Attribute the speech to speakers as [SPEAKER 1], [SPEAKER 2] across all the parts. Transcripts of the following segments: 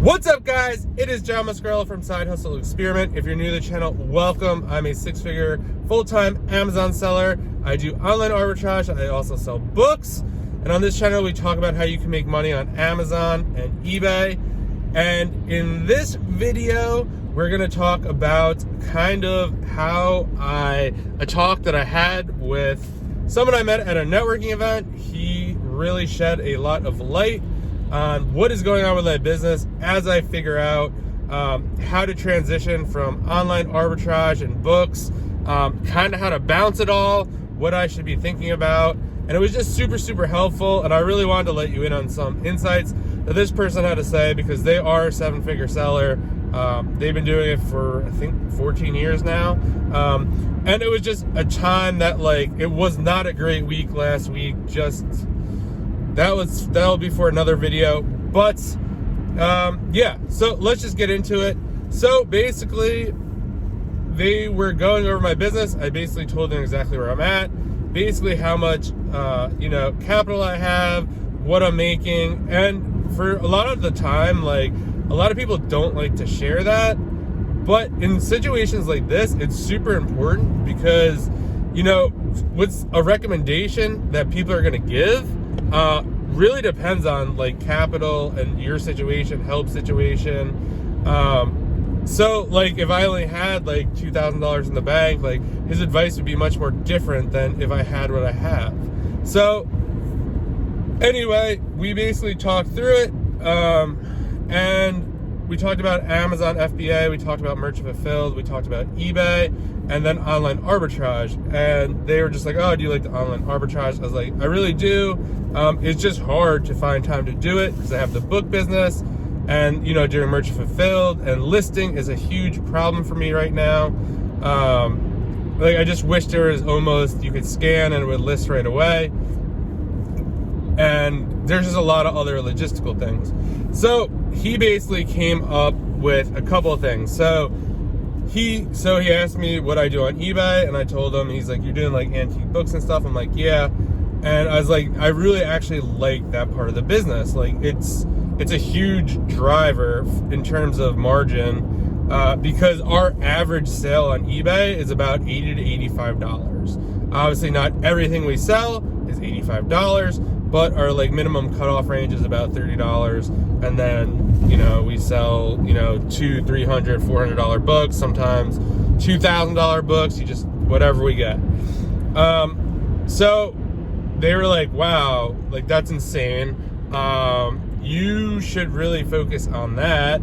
[SPEAKER 1] What's up, guys? It is John Muscarello from Side Hustle Experiment. If you're new to the channel, welcome. I'm a six-figure full-time Amazon seller. I do online arbitrage. I also sell books. And on this channel, we talk about how you can make money on Amazon and eBay. And in this video, we're going to talk about kind of how a talk that I had with someone I met at a networking event. He really shed a lot of light on what is going on with my business as I figure out how to transition from online arbitrage and books, kind of how to balance it all, what I should be thinking about. And it was just super helpful, and I really wanted to let you in on some insights that this person had to say, because they are a seven-figure seller. They've been doing it for, I think, 14 years now. And it was just a time that, like, it was not a great week last week. Just that'll be for another video. But yeah, so let's just get into it. So basically, they were going over my business. I basically told them exactly where I'm at, basically how much capital I have, what I'm making. And for a lot of the time, like, a lot of people don't like to share that, but in situations like this, it's super important, because what's a recommendation that people are going to give really depends on, like, capital and your situation, help situation. So, like, if I only had like $2,000 in the bank, like, his advice would be much more different than if I had what I have. So anyway, we basically talked through it, and we talked about Amazon FBA, we talked about Merchant Fulfilled, we talked about eBay, and then online arbitrage. And they were just like, oh, do you like the online arbitrage? I was like, I really do. It's just hard to find time to do it because I have the book business, and doing Merchant Fulfilled and listing is a huge problem for me right now. Like, I just wish there was almost, you could scan and it would list right away. And there's just a lot of other logistical things. So he basically came up with a couple of things. So he asked me what I do on eBay, and I told him. He's like, you're doing like antique books and stuff? I'm like, yeah. And I was like, I really actually like that part of the business. Like, it's a huge driver in terms of margin, because our average sale on eBay is about $80 to $85. Obviously, not everything we sell is $85, but our, like, minimum cutoff range is about $30. And then, we sell, $200, $300, $400 books, sometimes $2,000 books, just whatever we get. So they were like, wow, like, that's insane. You should really focus on that.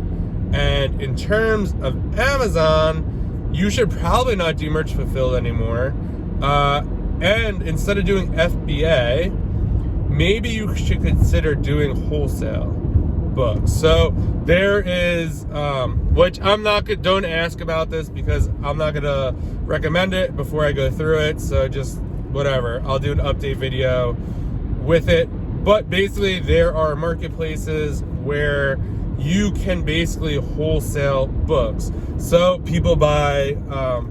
[SPEAKER 1] And in terms of Amazon, you should probably not do Merchant Fulfilled anymore. And instead of doing FBA, maybe you should consider doing wholesale books. So there is, which I'm not gonna, don't ask about this because I'm not gonna recommend it before I go through it. So just whatever, I'll do an update video with it. But basically, there are marketplaces where you can basically wholesale books. So people buy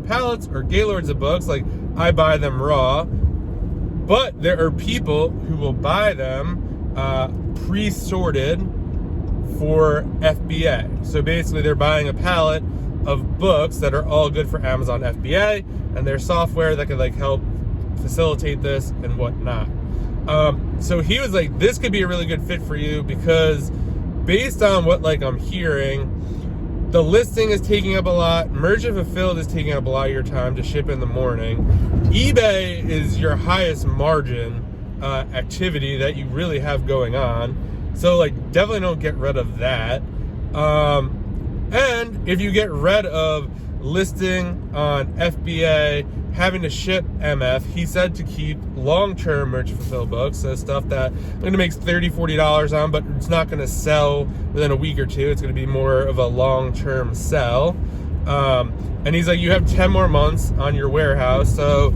[SPEAKER 1] pallets or gaylords of books. Like, I buy them raw, but there are people who will buy them pre-sorted for FBA. So basically, they're buying a pallet of books that are all good for Amazon FBA, and there's software that could, like, help facilitate this and whatnot. So he was like, this could be a really good fit for you, because based on what, like, I'm hearing, the listing is taking up a lot. Merchant Fulfilled is taking up a lot of your time to ship in the morning. eBay is your highest margin activity that you really have going on. So, like, definitely don't get rid of that. And if you get rid of listing on FBA, having to ship MF, he said to keep long-term Merchant Fulfilled books, so stuff that I'm going to make $30, $40 on, but it's not going to sell within a week or two. It's going to be more of a long-term sell. And he's like, you have 10 more months on your warehouse, so,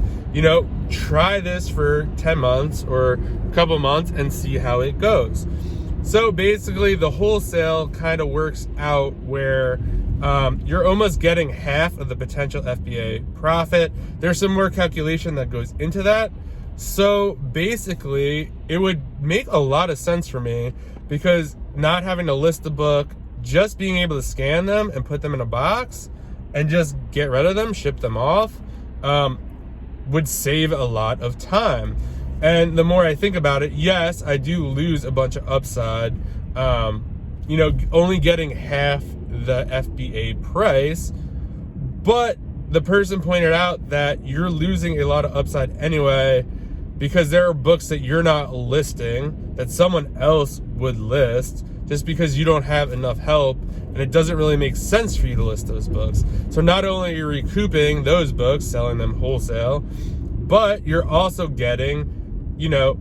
[SPEAKER 1] try this for 10 months or a couple months and see how it goes. So basically, the wholesale kind of works out where you're almost getting half of the potential FBA profit. There's some more calculation that goes into that. So basically, it would make a lot of sense for me, because not having to list the book, just being able to scan them and put them in a box and just get rid of them, ship them off, would save a lot of time. And the more I think about it, yes, I do lose a bunch of upside, only getting half the FBA price, but the person pointed out that you're losing a lot of upside anyway, because there are books that you're not listing that someone else would list just because you don't have enough help, and it doesn't really make sense for you to list those books. So not only are you recouping those books, selling them wholesale, but you're also getting,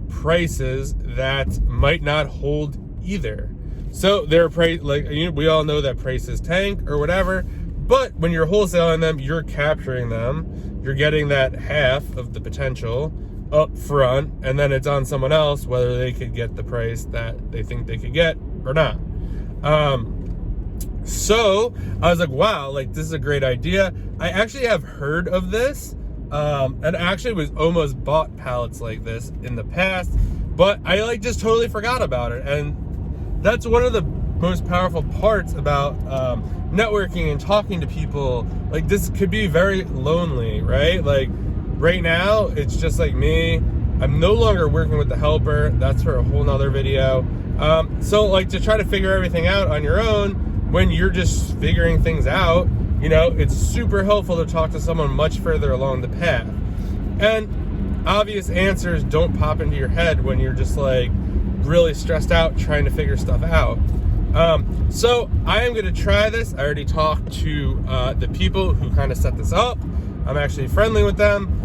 [SPEAKER 1] prices that might not hold either. So they're we all know that prices tank or whatever, but when you're wholesaling them, you're capturing them. You're getting that half of the potential up front, and then it's on someone else whether they could get the price that they think they could get or not. So I was like, wow, this is a great idea. I actually have heard of this, and actually was almost bought pallets like this in the past, but I just totally forgot about it. And that's one of the most powerful parts about networking and talking to people. This could be very lonely, right? Right now, it's just me. I'm no longer working with the helper. That's for a whole nother video. So to try to figure everything out on your own, when you're just figuring things out, it's super helpful to talk to someone much further along the path. And obvious answers don't pop into your head when you're just really stressed out trying to figure stuff out. So I am going to try this. I already talked to the people who kind of set this up. I'm actually friendly with them.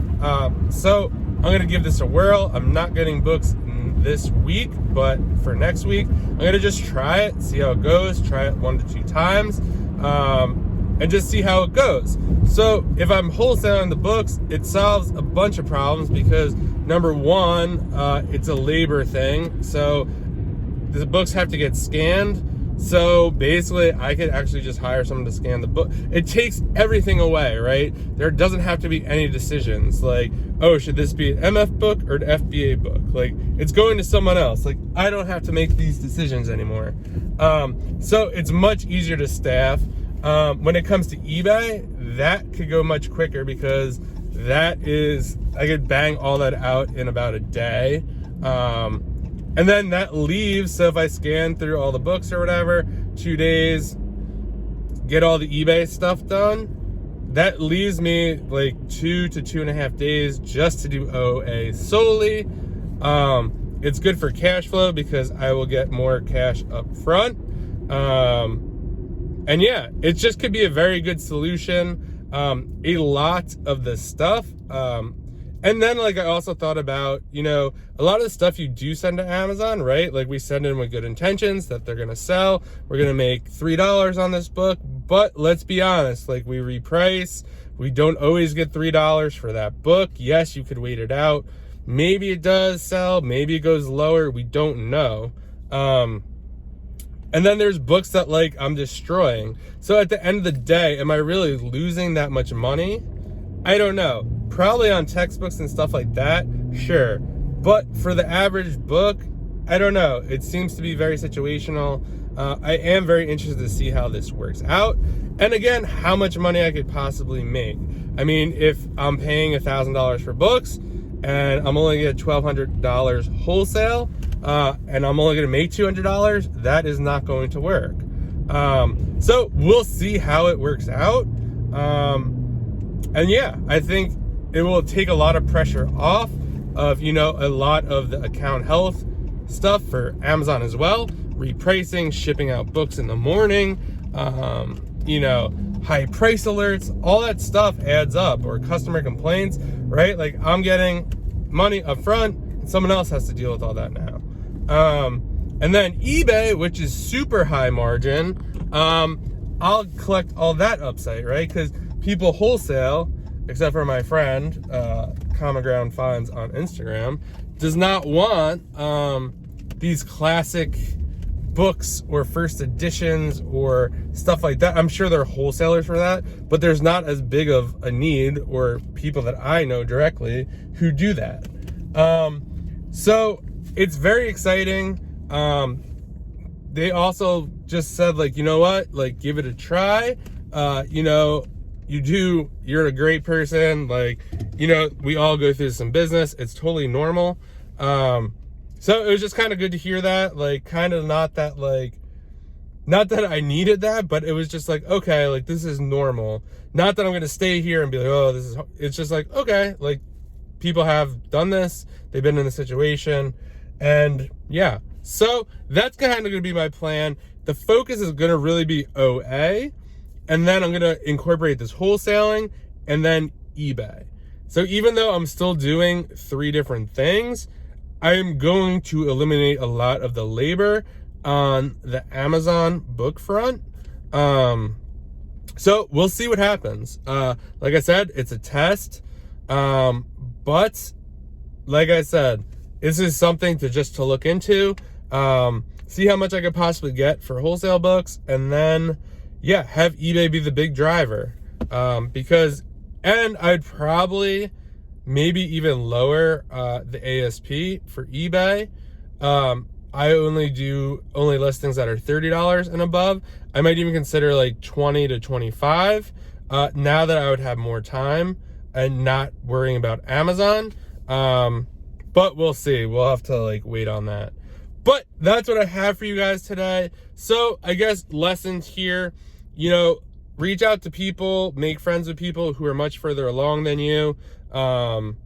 [SPEAKER 1] So I'm going to give this a whirl. I'm not getting books this week, but for next week, I'm going to just try it, see how it goes, try it 1 to 2 times, and just see how it goes. So if I'm wholesaling the books, it solves a bunch of problems because number one, it's a labor thing. So the books have to get scanned. So basically, I could actually just hire someone to scan the book. It takes everything away, right? There doesn't have to be any decisions oh, should this be an MF book or an FBA book? It's going to someone else. I don't have to make these decisions anymore. So it's much easier to staff. When it comes to eBay, that could go much quicker because I could bang all that out in about a day. And then that leaves, so if I scan through all the books or whatever, 2 days, get all the eBay stuff done, that leaves me 2 to 2.5 days just to do OA solely. It's good for cash flow because I will get more cash up front. And yeah, it just could be a very good solution. A lot of the stuff, and then I also thought about, a lot of the stuff you do send to Amazon, right? We send in with good intentions that they're going to sell. We're going to make $3 on this book, but let's be honest, we reprice. We don't always get $3 for that book. Yes, you could wait it out. Maybe it does sell. Maybe it goes lower. We don't know. And then there's books that I'm destroying. So at the end of the day, am I really losing that much money? I don't know. Probably on textbooks and stuff like that, sure. But for the average book, I don't know. It seems to be very situational. I am very interested to see how this works out. And again, how much money I could possibly make. I mean, if I'm paying $1,000 for books and I'm only going to get $1,200 wholesale, and I'm only going to make $200, that is not going to work. So we'll see how it works out. And yeah, I think it will take a lot of pressure off of, a lot of the account health stuff for Amazon as well. Repricing, shipping out books in the morning, high price alerts, all that stuff adds up, or customer complaints, right? I'm getting money up front and someone else has to deal with all that now. And then eBay, which is super high margin, I'll collect all that upside, right? Because people wholesale, except for my friend, Common Ground Finds on Instagram, does not want these classic books or first editions or stuff like that. I'm sure there are wholesalers for that, but there's not as big of a need, or people that I know directly who do that. So it's very exciting. They also just said, like, you know what, like, give it a try. You know, you're a great person. Like, you know, we all go through some business. It's totally normal. So it was just kind of good to hear that, like, kind of not that I needed that, but it was just like, okay, like, this is normal. Not that I'm going to stay here and be like, oh, it's just like, okay, like, people have done this. They've been in the situation. And yeah, so that's kind of going to be my plan. The focus is going to really be OA. And then I'm going to incorporate this wholesaling and then eBay. So even though I'm still doing 3 different things, I am going to eliminate a lot of the labor on the Amazon book front. So we'll see what happens. Like I said, it's a test. But like I said, this is something to look into. See how much I could possibly get for wholesale books, and then yeah, have eBay be the big driver. And I'd probably maybe even lower the ASP for eBay. I only list things that are $30 and above. I might even consider like 20 to 25 now that I would have more time and not worrying about Amazon. But we'll see. We'll have to like wait on that. But that's what I have for you guys today. So I guess lessons here, you know, reach out to people, make friends with people who are much further along than you. And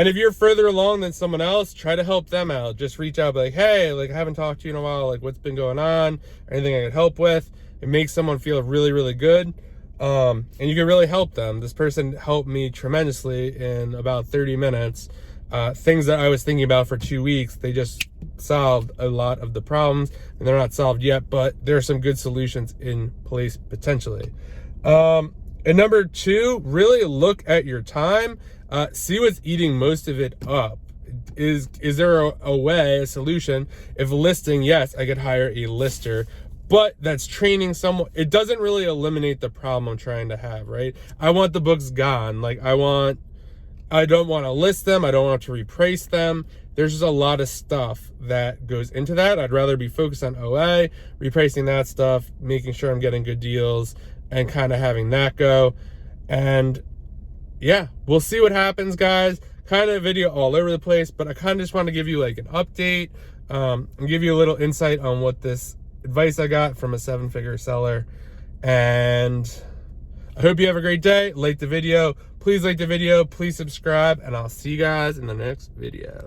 [SPEAKER 1] if you're further along than someone else, try to help them out. Just reach out, be like, hey, like, I haven't talked to you in a while. Like, what's been going on? Anything I could help with? It makes someone feel really, really good. And you can really help them. This person helped me tremendously in about 30 minutes. Things that I was thinking about for 2 weeks, they just solved a lot of the problems. And they're not solved yet, but there are some good solutions in place potentially. And number 2, really look at your time. See what's eating most of it up. Is there a way, a solution? If listing, yes, I could hire a lister, but that's training someone. It doesn't really eliminate the problem I'm trying to have, right? I want the books gone. Like, I don't want to list them. I don't want to reprice them. There's just a lot of stuff that goes into that. I'd rather be focused on OA, repricing that stuff, making sure I'm getting good deals, and kind of having that go. And yeah, we'll see what happens, guys. Kind of a video all over the place, but I kind of just want to give you like an update and give you a little insight on what this advice I got from a 7-figure seller. And I hope you have a great day. Like the video. Please like the video. Please subscribe, and I'll see you guys in the next video.